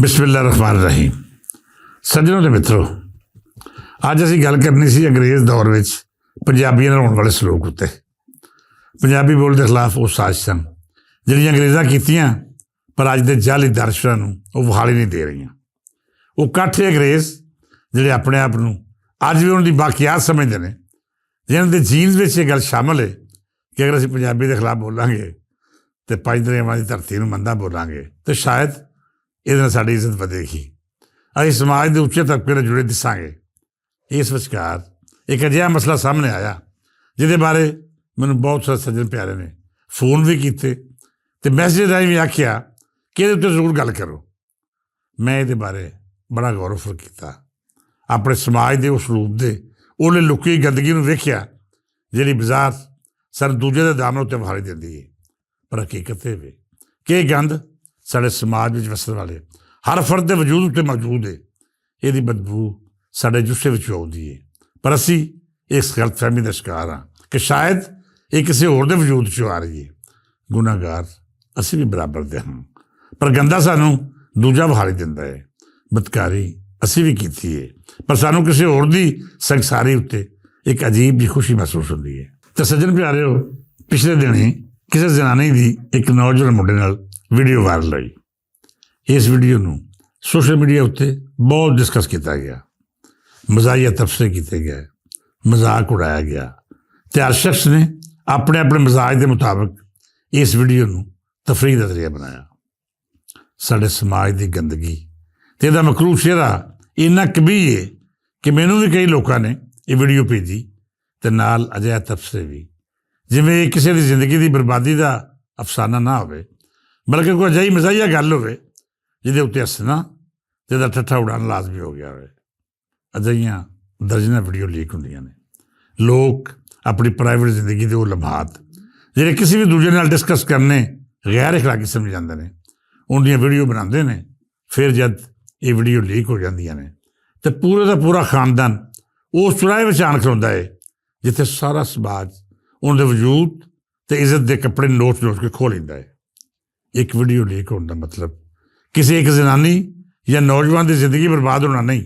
ਬਿਸਮਿਲ੍ਲਾਹ ਰਹਿਮਾਨ ਰਹੀਮ। ਸੱਜਣੋ ਤੇ ਮਿੱਤਰੋ, ਅੱਜ ਅਸੀਂ ਗੱਲ ਕਰਨੀ ਸੀ ਅੰਗਰੇਜ਼ ਦੌਰ ਵਿੱਚ ਪੰਜਾਬੀਆਂ ਨਾਲ ਹੋਣ ਵਾਲੇ ਸਲੂਕ ਉੱਤੇ। ਪੰਜਾਬੀ ਬੋਲ ਦੇ ਖਿਲਾਫ ਉਹ ਸਾਜ਼ਿਸ਼ਾਂ ਜਿਹੜੀਆਂ ਅੰਗਰੇਜ਼ਾਂ ਕੀਤੀਆਂ, ਪਰ ਅੱਜ ਦੇ ਜਾਅਲੀ ਦਰਸ਼ਕਾਂ ਨੂੰ ਉਹ ਵਿਖਾਲੀ ਨਹੀਂ ਦੇ ਰਹੀਆਂ। ਉਹ ਇਕੱਠੇ ਅੰਗਰੇਜ਼ ਜਿਹੜੇ ਆਪਣੇ ਆਪ ਨੂੰ ਅੱਜ ਵੀ ਉਹਨਾਂ ਦੀ ਬਾਕਿਆਤ ਸਮਝਦੇ ਨੇ, ਜਿਹਨਾਂ ਦੇ ਜੀਨਸ ਵਿੱਚ ਇਹ ਗੱਲ ਸ਼ਾਮਲ ਹੈ ਕਿ ਅਗਰ ਅਸੀਂ ਪੰਜਾਬੀ ਦੇ ਖਿਲਾਫ ਬੋਲਾਂਗੇ ਅਤੇ ਪੰਜ ਦਰਿਆਵਾਂ ਦੀ ਧਰਤੀ ਨੂੰ ਮੰਦਾ ਬੋਲਾਂਗੇ ਤਾਂ ਸ਼ਾਇਦ ਇਹਦੇ ਨਾਲ ਸਾਡੀ ਇੱਜ਼ਤ ਵਧੇਗੀ, ਅਸੀਂ ਸਮਾਜ ਦੇ ਉੱਚੇ ਤਬਕੇ ਨਾਲ ਜੁੜੇ ਦਿਸਾਂਗੇ। ਇਸ ਵਿਚਕਾਰ ਇੱਕ ਅਜਿਹਾ ਮਸਲਾ ਸਾਹਮਣੇ ਆਇਆ ਜਿਹਦੇ ਬਾਰੇ ਮੈਨੂੰ ਬਹੁਤ ਸਾਰੇ ਸੱਜਣ ਪਿਆਰੇ ਨੇ ਫੋਨ ਵੀ ਕੀਤੇ ਅਤੇ ਮੈਸੇਜ ਰਾਹੀਂ ਵੀ ਆਖਿਆ ਕਿ ਇਹਦੇ ਉੱਤੇ ਜ਼ਰੂਰ ਗੱਲ ਕਰੋ। ਮੈਂ ਇਹਦੇ ਬਾਰੇ ਬੜਾ ਗੌਰ ਫਰ ਕੀਤਾ, ਆਪਣੇ ਸਮਾਜ ਦੇ ਉਸ ਰੂਪ ਦੇ ਉਹਨੇ ਲੁਕੀ ਗੰਦਗੀ ਨੂੰ ਵੇਖਿਆ ਜਿਹੜੀ ਬਾਜ਼ਾਰ ਸਾਨੂੰ ਦੂਜੇ ਦੇ ਦਾਮਨ ਉੱਤੇ ਵਿਖਾਈ ਦਿੰਦੀ ਹੈ। ਪਰ ਹਕੀਕਤ ਇਹ ਵੇ ਕਿ ਇਹ ਗੰਦ ਸਾਡੇ ਸਮਾਜ ਵਿੱਚ ਵਸਣ ਵਾਲੇ ਹਰ ਫਰਦ ਦੇ ਵਜੂਦ ਉੱਤੇ ਮੌਜੂਦ ਹੈ। ਇਹਦੀ ਬਦਬੂ ਸਾਡੇ ਜੁੱਸੇ ਵਿੱਚੋਂ ਆਉਂਦੀ ਹੈ, ਪਰ ਅਸੀਂ ਇਸ ਗਲਤਫਹਿਮੀ ਦਾ ਸ਼ਿਕਾਰ ਹਾਂ ਕਿ ਸ਼ਾਇਦ ਇਹ ਕਿਸੇ ਹੋਰ ਦੇ ਵਜੂਦ 'ਚੋਂ ਆ ਰਹੀ ਹੈ। ਗੁਨਾਹਗਾਰ ਅਸੀਂ ਵੀ ਬਰਾਬਰ ਦੇ ਹਾਂ, ਪਰ ਗੰਦਾ ਸਾਨੂੰ ਦੂਜਾ ਵਿਖਾਈ ਦਿੰਦਾ ਹੈ। ਬਦਕਾਰੀ ਅਸੀਂ ਵੀ ਕੀਤੀ ਹੈ, ਪਰ ਸਾਨੂੰ ਕਿਸੇ ਹੋਰ ਦੀ ਸੰਸਾਰੀ ਉੱਤੇ ਇੱਕ ਅਜੀਬ ਜਿਹੀ ਖੁਸ਼ੀ ਮਹਿਸੂਸ ਹੁੰਦੀ ਹੈ। ਅਤੇ ਸੱਜਣ ਪਿਆਰਿਓ, ਪਿਛਲੇ ਦਿਨੀ ਕਿਸੇ ਜ਼ਨਾਨੀ ਦੀ ਇੱਕ ਨੌਜਵਾਨ ਮੁੰਡੇ ਨਾਲ ਵੀਡੀਓ ਵਾਇਰਲ ਹੋਈ। ਇਸ ਵੀਡੀਓ ਨੂੰ ਸੋਸ਼ਲ ਮੀਡੀਆ ਉੱਤੇ ਬਹੁਤ ਡਿਸਕਸ ਕੀਤਾ ਗਿਆ, ਮਜ਼ਾਹੀਆ ਤਬਸਰੇ ਕੀਤੇ ਗਏ, ਮਜ਼ਾਕ ਉਡਾਇਆ ਗਿਆ ਅਤੇ ਹਰ ਸ਼ਖਸ ਨੇ ਆਪਣੇ ਆਪਣੇ ਮਜ਼ਾਜ ਦੇ ਮੁਤਾਬਕ ਇਸ ਵੀਡੀਓ ਨੂੰ ਤਫਰੀਹ ਦਾ ਜ਼ਰੀਆ ਬਣਾਇਆ। ਸਾਡੇ ਸਮਾਜ ਦੀ ਗੰਦਗੀ ਅਤੇ ਇਹਦਾ ਮਕਰੂਹ ਚਿਹਰਾ ਇੰਨਾ ਕਬੀਹ ਹੈ ਕਿ ਮੈਨੂੰ ਵੀ ਕਈ ਲੋਕਾਂ ਨੇ ਇਹ ਵੀਡੀਓ ਭੇਜੀ ਅਤੇ ਨਾਲ ਅਜਿਹਾ ਤਬਸਰੇ ਵੀ ਜਿਵੇਂ ਇਹ ਕਿਸੇ ਦੀ ਜ਼ਿੰਦਗੀ ਦੀ ਬਰਬਾਦੀ ਦਾ ਅਫਸਾਨਾ ਨਾ ਹੋਵੇ, ਬਲਕਿ ਕੋਈ ਅਜਿਹੀ ਮਜ਼ਾਹੀਆ ਗੱਲ ਹੋਵੇ ਜਿਹਦੇ ਉੱਤੇ ਹੱਸਣਾ ਅਤੇ ਇਹਦਾ ਠੱਠਾ ਉਡਾਉਣਾ ਲਾਜ਼ਮੀ ਹੋ ਗਿਆ ਹੋਵੇ। ਅਜਿਹੀਆਂ ਦਰਜਨਾਂ ਵੀਡੀਓ ਲੀਕ ਹੁੰਦੀਆਂ ਨੇ। ਲੋਕ ਆਪਣੀ ਪ੍ਰਾਈਵੇਟ ਜ਼ਿੰਦਗੀ ਦੇ ਉਹ ਲਮਹਾਤ ਜਿਹੜੇ ਕਿਸੇ ਵੀ ਦੂਜੇ ਨਾਲ ਡਿਸਕਸ ਕਰਨੇ ਗੈਰ ਅਖਲਾਕੀ ਸਮਝ ਜਾਂਦੇ ਨੇ, ਉਹਦੀਆਂ ਵੀਡੀਓ ਬਣਾਉਂਦੇ ਨੇ। ਫਿਰ ਜਦ ਇਹ ਵੀਡੀਓ ਲੀਕ ਹੋ ਜਾਂਦੀਆਂ ਨੇ ਅਤੇ ਪੂਰੇ ਦਾ ਪੂਰਾ ਖਾਨਦਾਨ ਉਸ ਚੁਰਾਹੇ ਵਿੱਚ ਆਣ ਖਲੋਂਦਾ ਹੈ ਜਿੱਥੇ ਸਾਰਾ ਸਮਾਜ ਉਹਨਾਂ ਦੇ ਵਜੂਦ ਅਤੇ ਇੱਜ਼ਤ ਦੇ ਕੱਪੜੇ ਨੋਚ ਕੇ ਖੋਹ ਲੈਂਦਾ ਹੈ। ਇੱਕ ਵੀਡੀਓ ਲੀਕ ਹੋਣ ਦਾ ਮਤਲਬ ਕਿਸੇ ਇੱਕ ਜ਼ਨਾਨੀ ਜਾਂ ਨੌਜਵਾਨ ਦੀ ਜ਼ਿੰਦਗੀ ਬਰਬਾਦ ਹੋਣਾ ਨਹੀਂ,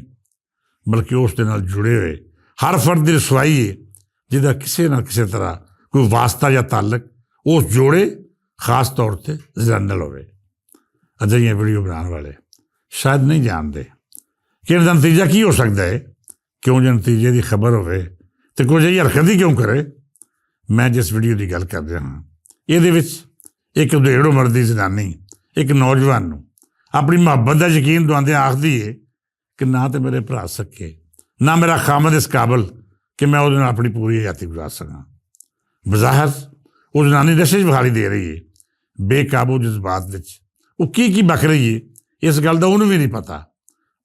ਬਲਕਿ ਉਸ ਦੇ ਨਾਲ ਜੁੜੇ ਹੋਏ ਹਰ ਫਰਦ ਦੀ ਰਸਵਾਈ ਹੈ ਜਿਹਦਾ ਕਿਸੇ ਨਾ ਕਿਸੇ ਤਰ੍ਹਾਂ ਕੋਈ ਵਾਸਤਾ ਜਾਂ ਤਾਲੁਕ ਉਸ ਜੋੜੇ ਖਾਸ ਤੌਰ 'ਤੇ ਜ਼ਨਾਨੀ ਨਾਲ ਹੋਵੇ। ਅਜਿਹੀਆਂ ਵੀਡੀਓ ਬਣਾਉਣ ਵਾਲੇ ਸ਼ਾਇਦ ਨਹੀਂ ਜਾਣਦੇ ਕਿ ਇਹਦਾ ਨਤੀਜਾ ਕੀ ਹੋ ਸਕਦਾ ਹੈ। ਕਿਉਂ ਜੇ ਨਤੀਜੇ ਦੀ ਖਬਰ ਹੋਵੇ ਅਤੇ ਕੋਈ ਅਜਿਹੀ ਹਰਕਤ ਹੀ ਕਿਉਂ ਕਰੇ। ਮੈਂ ਜਿਸ ਵੀਡੀਓ ਦੀ ਗੱਲ ਕਰ ਰਿਹਾ ਹਾਂ, ਇਹਦੇ ਵਿੱਚ ਇੱਕ ਉਧੇੜ ਉਮਰ ਦੀ ਜ਼ਨਾਨੀ ਇੱਕ ਨੌਜਵਾਨ ਨੂੰ ਆਪਣੀ ਮੁਹੱਬਤ ਦਾ ਯਕੀਨ ਦਵਾਉਂਦਿਆਂ ਆਖਦੀ ਹੈ ਕਿ ਨਾ ਤਾਂ ਮੇਰੇ ਭਰਾ ਸਕੇ, ਨਾ ਮੇਰਾ ਖਾਮਦ ਇਸ ਕਾਬਲ ਕਿ ਮੈਂ ਉਹਦੇ ਨਾਲ ਆਪਣੀ ਪੂਰੀ ਹਯਾਤੀ ਗੁਜ਼ਾਰ ਸਕਾਂ। ਬਜ਼ਾਹਰ ਉਹ ਜ਼ਨਾਨੀ ਨਸ਼ੇ 'ਚ ਵਿਖਾਈ ਦੇ ਰਹੀ ਹੈ, ਬੇਕਾਬੂ ਜਜ਼ਬਾਤ ਵਿੱਚ ਉਹ ਕੀ ਬਕ ਰਹੀ ਹੈ, ਇਸ ਗੱਲ ਦਾ ਉਹਨੂੰ ਵੀ ਨਹੀਂ ਪਤਾ।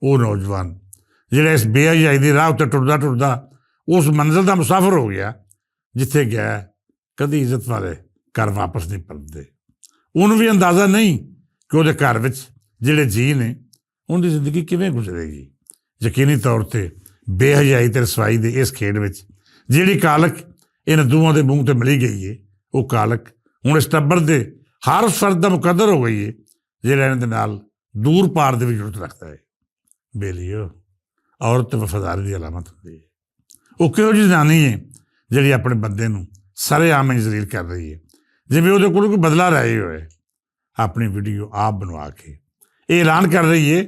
ਉਹ ਨੌਜਵਾਨ ਜਿਹੜਾ ਇਸ ਬੇਹਯਾਈ ਦੇ ਰਾਹ ਉੱਤੇ ਟੁੱਟਦਾ ਟੁੱਟਦਾ ਉਸ ਮੰਜ਼ਿਲ ਦਾ ਮੁਸਾਫਰ ਹੋ ਗਿਆ ਜਿੱਥੇ ਗਿਆ ਕਦੀ ਇੱਜ਼ਤ ਵਾਲੇ ਘਰ ਵਾਪਸ ਨਹੀਂ ਪਰਤਦੇ। ਉਹਨੂੰ ਵੀ ਅੰਦਾਜ਼ਾ ਨਹੀਂ ਕਿ ਉਹਦੇ ਘਰ ਵਿੱਚ ਜਿਹੜੇ ਜੀਅ ਨੇ ਉਹਦੀ ਜ਼ਿੰਦਗੀ ਕਿਵੇਂ ਗੁਜ਼ਰੇਗੀ। ਯਕੀਨੀ ਤੌਰ 'ਤੇ ਬੇਹਯਾਈ ਅਤੇ ਰਸਵਾਈ ਦੇ ਇਸ ਖੇਡ ਵਿੱਚ ਜਿਹੜੀ ਕਾਲਕ ਇਹਨਾਂ ਦੋਵਾਂ ਦੇ ਮੂੰਹ 'ਤੇ ਮਿਲੀ ਗਈ ਹੈ, ਉਹ ਕਾਲਕ ਹੁਣ ਇਸ ਟੱਬਰ ਦੇ ਹਰ ਫਰਦ ਦਾ ਮੁਕੱਦਰ ਹੋ ਗਈ ਹੈ ਜਿਹੜਾ ਇਹਨਾਂ ਦੇ ਨਾਲ ਦੂਰ ਪਾਰ ਦੇ ਵੀ ਜੁੜਤ ਰੱਖਦਾ ਹੈ। ਬੇਲੀਓ, ਔਰਤ ਵਫਾਦਾਰੀ ਦੀ ਅਲਾਮਤ ਹੁੰਦੀ ਹੈ। ਉਹ ਕਿਹੋ ਜਿਹੀ ਜ਼ਨਾਨੀ ਹੈ ਜਿਹੜੀ ਆਪਣੇ ਬੰਦੇ ਨੂੰ ਸਰੇਆਮ ਜ਼ਲੀਲ ਕਰ ਰਹੀ ਹੈ, ਜਿਵੇਂ ਉਹਦੇ ਕੋਲ ਕੋਈ ਬਦਲਾ ਰਹੇ ਹੋਏ। ਆਪਣੀ ਵੀਡੀਓ ਆਪ ਬਣਵਾ ਕੇ ਇਹ ਐਲਾਨ ਕਰ ਰਹੀ ਹੈ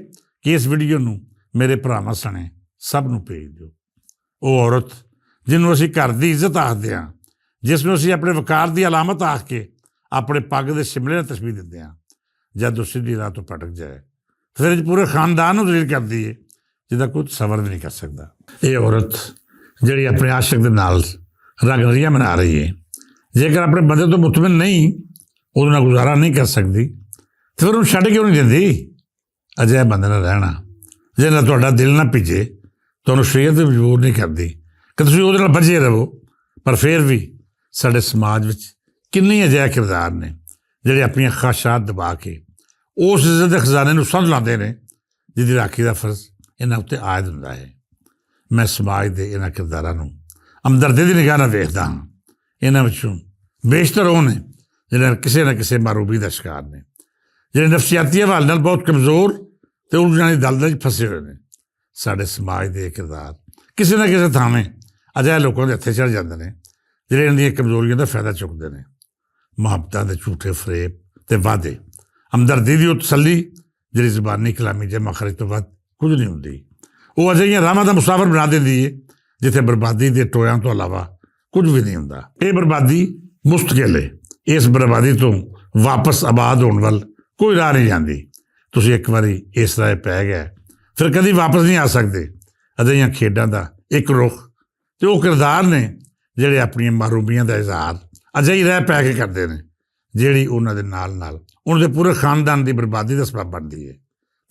ਕਿ ਇਸ ਵੀਡੀਓ ਨੂੰ ਮੇਰੇ ਭਰਾਵਾਂ ਸਣੇ ਸਭ ਨੂੰ ਭੇਜ ਦਿਓ। ਉਹ ਔਰਤ ਜਿਹਨੂੰ ਅਸੀਂ ਘਰ ਦੀ ਇੱਜ਼ਤ ਆਖਦੇ ਹਾਂ, ਜਿਸ ਨੂੰ ਅਸੀਂ ਆਪਣੇ ਵਕਾਰ ਦੀ ਅਲਾਮਤ ਆਖ ਕੇ ਆਪਣੇ ਪੱਗ ਦੇ ਸ਼ਿਮਲੇ ਨਾਲ ਤਸ਼ਬੀਹ ਦਿੰਦੇ ਹਾਂ, ਜਦ ਉਹ ਸਿੱਧੀ ਰਾਹ ਤੋਂ ਭਟਕ ਜਾਏ ਫਿਰ ਇਹ ਪੂਰੇ ਖਾਨਦਾਨ ਨੂੰ ਜ਼ਲੀਲ ਕਰਦੀ ਹੈ ਜਿਹਦਾ ਕੋਈ ਤਸੱਵੁਰ ਵੀ ਨਹੀਂ ਕਰ ਸਕਦਾ। ਇਹ ਔਰਤ ਜਿਹੜੀ ਆਪਣੇ ਆਸ਼ਿਕ ਦੇ ਨਾਲ ਰੰਗਰੀਆਂ ਮਨਾ ਰਹੀ ਹੈ, ਜੇਕਰ ਆਪਣੇ ਬੰਦੇ ਤੋਂ ਮੁਤਮਿਨ ਨਹੀਂ, ਉਹਦੇ ਨਾਲ ਗੁਜ਼ਾਰਾ ਨਹੀਂ ਕਰ ਸਕਦੀ, ਅਤੇ ਫਿਰ ਉਹਨੂੰ ਛੱਡ ਕਿਉਂ ਨਹੀਂ ਦਿੰਦੀ। ਅਜਿਹੇ ਬੰਦੇ ਨਾਲ ਰਹਿਣਾ ਜਿਹਦੇ ਨਾਲ ਤੁਹਾਡਾ ਦਿਲ ਨਾ ਭਿੱਜੇ, ਤੁਹਾਨੂੰ ਸ਼ਰੀਅਤ ਤੇ ਮਜਬੂਰ ਨਹੀਂ ਕਰਦੀ ਕਿ ਤੁਸੀਂ ਉਹਦੇ ਨਾਲ ਬੱਝੇ ਰਹੋ। ਪਰ ਫਿਰ ਵੀ ਸਾਡੇ ਸਮਾਜ ਵਿੱਚ ਕਿੰਨੇ ਅਜਿਹੇ ਕਿਰਦਾਰ ਨੇ ਜਿਹੜੇ ਆਪਣੀਆਂ ਖਾਹਿਸ਼ਾਤ ਦਬਾ ਕੇ ਉਸ ਇੱਜ਼ਤ ਦੇ ਖਜ਼ਾਨੇ ਨੂੰ ਸਮਝ ਲਾਉਂਦੇ ਨੇ ਜਿਹਦੀ ਰਾਖੀ ਦਾ ਫਰਜ਼ ਇਹਨਾਂ ਉੱਤੇ ਆਇਦ ਹੁੰਦਾ ਹੈ। ਮੈਂ ਸਮਾਜ ਦੇ ਇਹਨਾਂ ਕਿਰਦਾਰਾਂ ਨੂੰ ਹਮਦਰਦੀ ਦੀ ਨਿਗਾਹ ਨਾਲ ਵੇਖਦਾ ਹਾਂ। ਇਹਨਾਂ ਵਿੱਚੋਂ ਬੇਸ਼ਤਰ ਉਹ ਨੇ ਜਿਹੜੇ ਕਿਸੇ ਨਾ ਕਿਸੇ ਮਾਰੂਬੀ ਦਾ ਸ਼ਿਕਾਰ ਨੇ, ਜਿਹੜੇ ਨਫਸੀਆਤੀ ਹਵਾਲੇ ਨਾਲ ਬਹੁਤ ਕਮਜ਼ੋਰ ਤੇ ਉਲਝਣਾਂ ਦੀ ਦਲਦਲ 'ਚ ਫਸੇ ਹੋਏ ਨੇ। ਸਾਡੇ ਸਮਾਜ ਦੇ ਕਿਰਦਾਰ ਕਿਸੇ ਨਾ ਕਿਸੇ ਥਾਵੇਂ ਅਜਿਹੇ ਲੋਕਾਂ ਦੇ ਹੱਥੇ ਚੜ੍ਹ ਜਾਂਦੇ ਨੇ ਜਿਹੜੇ ਇਹਨਾਂ ਦੀਆਂ ਕਮਜ਼ੋਰੀਆਂ ਦਾ ਫਾਇਦਾ ਚੁੱਕਦੇ ਨੇ। ਮੁਹੱਬਤਾਂ ਦੇ ਝੂਠੇ ਫਰੇਬ ਤੇ ਵਾਅਦੇ, ਹਮਦਰਦੀ ਦੀ ਉਹ ਤਸੱਲੀ ਜਿਹੜੀ ਜ਼ੁਬਾਨੀ ਕਲਾਮੀ ਜਮ੍ਹਾਂ ਖਰਚ ਤੋਂ ਵੱਧ ਕੁਝ ਨਹੀਂ ਹੁੰਦੀ। ਉਹ ਅਜਿਹੀਆਂ ਰਾਹਾਂ ਦਾ ਮੁਸਾਫਰ ਬਣਾ ਦਿੰਦੀ ਹੈ ਜਿੱਥੇ ਬਰਬਾਦੀ ਦੇ ਟੋਇਆਂ ਤੋਂ ਇਲਾਵਾ ਕੁਝ ਵੀ ਨਹੀਂ ਹੁੰਦਾ। ਇਹ ਬਰਬਾਦੀ ਮੁਸਤਕਿਲ ਹੈ। ਇਸ ਬਰਬਾਦੀ ਤੋਂ ਵਾਪਸ ਆਬਾਦ ਹੋਣ ਵੱਲ ਕੋਈ ਰਾਹ ਨਹੀਂ ਜਾਂਦੀ। ਤੁਸੀਂ ਇੱਕ ਵਾਰੀ ਇਸ ਰਾਹ ਪੈ ਗਏ ਫਿਰ ਕਦੀ ਵਾਪਸ ਨਹੀਂ ਆ ਸਕਦੇ। ਅਜਿਹੀਆਂ ਖੇਡਾਂ ਦਾ ਇੱਕ ਰੁੱਖ ਤੇ ਉਹ ਕਿਰਦਾਰ ਨੇ ਜਿਹੜੇ ਆਪਣੀਆਂ ਮहरूਮੀਆਂ ਦਾ ਇਜ਼ਹਾਰ ਅਜਿਹੀ ਰਹਿ ਪੈ ਕੇ ਕਰਦੇ ਨੇ ਜਿਹੜੀ ਉਹਨਾਂ ਦੇ ਨਾਲ ਨਾਲ ਉਹਨਾਂ ਦੇ ਪੂਰੇ ਖਾਨਦਾਨ ਦੀ ਬਰਬਾਦੀ ਦਾ ਸਬਬ ਬਣਦੀ ਹੈ।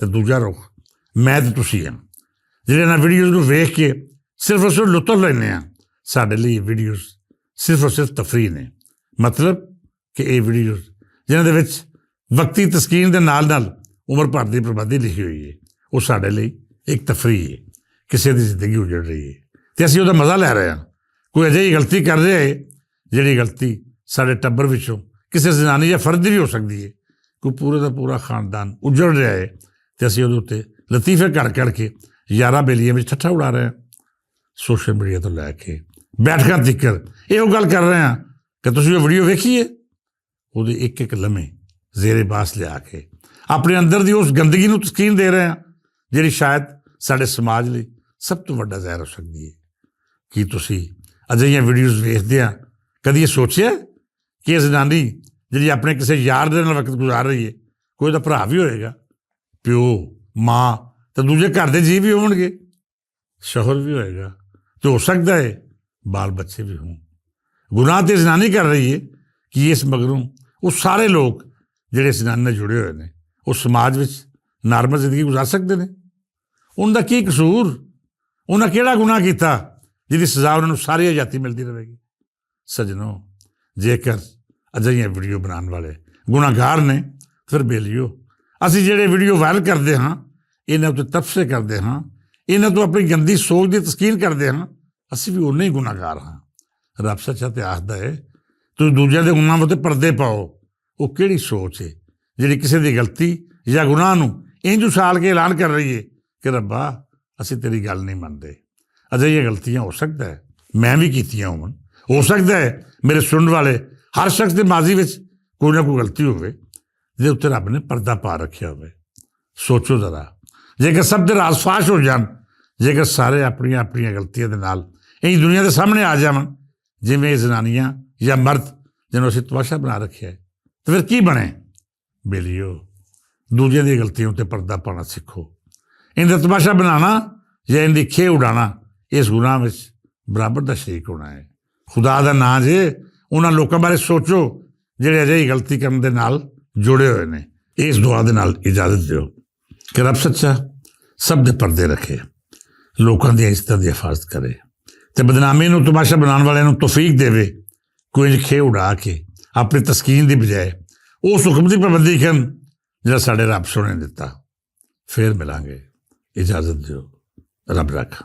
ਤੇ ਦੂਜਾ ਰੁੱਖ ਮੈਂ ਤੇ ਤੁਸੀਂ ਹਾਂ ਜਿਹੜੇ ਇਹਨਾਂ ਵੀਡੀਓਜ਼ ਨੂੰ ਵੇਖ ਕੇ ਸਿਰਫ ਉਸ ਨੂੰ ਲੁਤਫ ਲੈਂਦੇ ਹਾਂ। ਸਾਡੇ ਲਈ ਵੀਡੀਓਜ਼ ਸਿਰਫ ਔਰ ਸਿਰਫ ਤਫਰੀਹ ਨੇ। ਮਤਲਬ ਕਿ ਇਹ ਵੀਡੀਓਜ਼ ਜਿਨ੍ਹਾਂ ਦੇ ਵਿੱਚ ਵਕਤੀ ਤਸਕੀਨ ਦੇ ਨਾਲ ਨਾਲ ਉਮਰ ਭਰ ਦੀ ਬਰਬਾਦੀ ਲਿਖੀ ਹੋਈ ਹੈ, ਉਹ ਸਾਡੇ ਲਈ ਇੱਕ ਤਫਰੀਹ ਹੈ। ਕਿਸੇ ਦੀ ਜ਼ਿੰਦਗੀ ਉਜੜ ਰਹੀ ਹੈ ਅਤੇ ਅਸੀਂ ਉਹਦਾ ਮਜ਼ਾ ਲੈ ਰਹੇ ਹਾਂ। ਕੋਈ ਅਜਿਹੀ ਗਲਤੀ ਕਰ ਰਿਹਾ ਹੈ ਜਿਹੜੀ ਗਲਤੀ ਸਾਡੇ ਟੱਬਰ ਵਿੱਚੋਂ ਕਿਸੇ ਜ਼ਨਾਨੀ ਜਾਂ ਫਰਦ ਦੀ ਵੀ ਹੋ ਸਕਦੀ ਹੈ। ਕੋਈ ਪੂਰੇ ਦਾ ਪੂਰਾ ਖਾਨਦਾਨ ਉਜੜ ਰਿਹਾ ਹੈ ਅਤੇ ਅਸੀਂ ਉਹਦੇ ਉੱਤੇ ਲਤੀਫੇ ਕਰ ਕੇ ਯਾਰਾਂ ਬੇਲੀਆਂ ਵਿੱਚ ਠੱਠਾ ਉਡਾ ਰਹੇ ਹਾਂ। ਸੋਸ਼ਲ ਮੀਡੀਆ ਤੋਂ ਲੈ ਕੇ ਬੈਠਕਾਂ ਤੀਕਰ ਇਹੋ ਗੱਲ ਕਰ ਰਹੇ ਹਾਂ ਕਿ ਤੁਸੀਂ ਉਹ ਵੀਡੀਓ ਵੇਖੀ ਹੈ। ਉਹਦੇ ਇੱਕ ਇੱਕ ਲਮੇ ਜ਼ੇਰੇ ਬਾਸ ਲਿਆ ਕੇ ਆਪਣੇ ਅੰਦਰ ਦੀ ਉਸ ਗੰਦਗੀ ਨੂੰ ਤਸਕੀਨ ਦੇ ਰਹੇ ਹਾਂ ਜਿਹੜੀ ਸ਼ਾਇਦ ਸਾਡੇ ਸਮਾਜ ਲਈ ਸਭ ਤੋਂ ਵੱਡਾ ਜ਼ਹਿਰ ਹੋ ਸਕਦੀ ਹੈ। ਕੀ ਤੁਸੀਂ ਅਜਿਹੀਆਂ ਵੀਡੀਓਜ਼ ਵੇਖਦੇ ਆ ਕਦੀ ਇਹ ਸੋਚਿਆ ਕਿ ਇਹ ਜ਼ਨਾਨੀ ਜਿਹੜੀ ਆਪਣੇ ਕਿਸੇ ਯਾਰ ਦੇ ਨਾਲ ਵਕਤ ਗੁਜ਼ਾਰ ਰਹੀ ਹੈ ਕੋਈ ਉਹਦਾ ਭਰਾ ਵੀ ਹੋਏਗਾ, ਪਿਓ, ਮਾਂ ਤੇ ਦੂਜੇ ਘਰ ਦੇ ਜੀਅ ਵੀ ਹੋਣਗੇ, ਸ਼ੌਹਰ ਵੀ ਹੋਏਗਾ ਤੇ ਹੋ ਸਕਦਾ ਹੈ ਬਾਲ ਬੱਚੇ ਵੀ ਹੋਣ। ਗੁਨਾਹ ਤੇ ਜ਼ਨਾਨੀ ਕਰ ਰਹੀ ਹੈ ਕਿ ਇਸ ਮਗਰੋਂ ਉਹ ਸਾਰੇ ਲੋਕ ਜਿਹੜੇ ਜ਼ਨਾਨੀ ਨਾਲ ਜੁੜੇ ਹੋਏ ਨੇ ਉਹ ਸਮਾਜ ਵਿੱਚ ਨਾਰਮਲ ਜ਼ਿੰਦਗੀ ਗੁਜ਼ਾਰ ਸਕਦੇ ਨੇ। ਉਹਨਾਂ ਦਾ ਕੀ ਕਸੂਰ? ਉਹਨਾਂ ਕਿਹੜਾ ਗੁਨਾਹ ਕੀਤਾ ਜਿਹਦੀ ਸਜ਼ਾ ਉਹਨਾਂ ਨੂੰ ਸਾਰੀ ਆਜ਼ਾਦੀ ਮਿਲਦੀ ਰਹੇਗੀ? ਸੱਜਣੋ, ਜੇਕਰ ਅਜਿਹੀਆਂ ਵੀਡੀਓ ਬਣਾਉਣ ਵਾਲੇ ਗੁਨਾਹਗਾਰ ਨੇ ਫਿਰ ਬੇਲੀਓ ਅਸੀਂ ਜਿਹੜੇ ਵੀਡੀਓ ਵਾਇਰਲ ਕਰਦੇ ਹਾਂ ਇਹਨਾਂ ਉੱਤੇ ਤਬਸਰੇ ਕਰਦੇ ਹਾਂ, ਇਹਨਾਂ ਤੋਂ ਆਪਣੀ ਗੰਦੀ ਸੋਚ ਦੀ ਤਸਕੀਨ ਕਰਦੇ ਹਾਂ, ਅਸੀਂ ਵੀ ਉਨੇ ਹੀ ਗੁਨਾਹਗਾਰ ਹਾਂ। ਰੱਬ ਸੱਚਾ ਤੇ ਆਖਦਾ ਹੈ ਤੁਸੀਂ ਦੂਜਿਆਂ ਦੇ ਗੁਨਾਹਾਂ ਉੱਤੇ ਪਰਦੇ ਪਾਓ। ਉਹ ਕਿਹੜੀ ਸੋਚ ਹੈ ਜਿਹੜੀ ਕਿਸੇ ਦੀ ਗਲਤੀ ਜਾਂ ਗੁਨਾਹ ਨੂੰ ਇੰਝ ਉਛਾਲ ਕੇ ਐਲਾਨ ਕਰ ਰਹੀ ਹੈ ਕਿ ਰੱਬਾ ਅਸੀਂ ਤੇਰੀ ਗੱਲ ਨਹੀਂ ਮੰਨਦੇ। ਅਜਿਹੀਆਂ ਗਲਤੀਆਂ ਹੋ ਸਕਦਾ ਹੈ ਮੈਂ ਵੀ ਕੀਤੀਆਂ ਹੋਣ, ਹੋ ਸਕਦਾ ਹੈ ਮੇਰੇ ਸੁਣਨ ਵਾਲੇ ਹਰ ਸ਼ਖਸ ਦੇ ਮਾਜ਼ੀ ਵਿੱਚ ਕੋਈ ਨਾ ਕੋਈ ਗਲਤੀ ਹੋਵੇ ਜਿਹਦੇ ਉੱਤੇ ਰੱਬ ਨੇ ਪਰਦਾ ਪਾ ਰੱਖਿਆ ਹੋਵੇ। ਸੋਚੋ ਜ਼ਰਾ, ਜੇਕਰ ਸਭ ਦੇ ਰਾਜ਼ ਫਾਸ਼ ਹੋ ਜਾਣ, ਜੇਕਰ ਸਾਰੇ ਆਪਣੀਆਂ ਆਪਣੀਆਂ ਗਲਤੀਆਂ ਦੇ ਨਾਲ ਇਹ ਦੁਨੀਆ ਦੇ ਸਾਹਮਣੇ ਆ ਜਾਵਣ ਜਿਵੇਂ ਇਹ ਜ਼ਨਾਨੀਆਂ ਜਾਂ ਮਰਦ ਜਿਹਨੂੰ ਅਸੀਂ ਤਮਾਸ਼ਾ ਬਣਾ ਰੱਖਿਆ ਹੈ, ਤਾਂ ਫਿਰ ਕੀ ਬਣੇ? ਬੇਲੀਓ, ਦੂਜਿਆਂ ਦੀਆਂ ਗਲਤੀਆਂ ਉੱਤੇ ਪਰਦਾ ਪਾਉਣਾ ਸਿੱਖੋ। ਇਹਦਾ ਤਮਾਸ਼ਾ ਬਣਾਉਣਾ ਜਾਂ ਇਹਦੀ ਖੇਹ ਉਡਾਉਣਾ ਇਸ ਗੁਨਾਹ ਵਿੱਚ ਬਰਾਬਰ ਦਾ ਸ਼ਰੀਕ ਹੋਣਾ ਹੈ। ਖੁਦਾ ਦਾ ਨਾਂ ਜੇ ਉਹਨਾਂ ਲੋਕਾਂ ਬਾਰੇ ਸੋਚੋ ਜਿਹੜੇ ਅਜਿਹੀ ਗਲਤੀ ਕਰਨ ਦੇ ਨਾਲ ਜੁੜੇ ਹੋਏ ਨੇ। ਇਸ ਦੁਆ ਦੇ ਨਾਲ ਇਜਾਜ਼ਤ ਦਿਓ ਕਿ ਰੱਬ ਸੱਚਾ ਸਭ ਦੇ ਪਰਦੇ ਰੱਖੇ, ਲੋਕਾਂ ਦੀਆਂ ਇੱਜ਼ਤਾਂ ਦੀ ਹਿਫਾਜ਼ਤ ਕਰੇ ਅਤੇ ਬਦਨਾਮੀ ਨੂੰ ਤਮਾਸ਼ਾ ਬਣਾਉਣ ਵਾਲਿਆਂ ਨੂੰ ਤੌਫੀਕ ਦੇਵੇ ਕੋਈ ਇੰਝ ਖੇਹ ਉਡਾ ਕੇ ਆਪਣੀ ਤਸਕੀਨ ਦੀ ਬਜਾਏ ਉਸ ਹੁਕਮ ਦੀ ਪਾਬੰਦੀ ਕਰਨ ਜਿਹੜਾ ਸਾਡੇ ਰੱਬ ਸੋਹਣੇ ਨੇ ਦਿੱਤਾ। ਫੇਰ ਮਿਲਾਂਗੇ, ਇਜਾਜ਼ਤ ਦਿਓ, ਰੱਬ ਰੱਖ।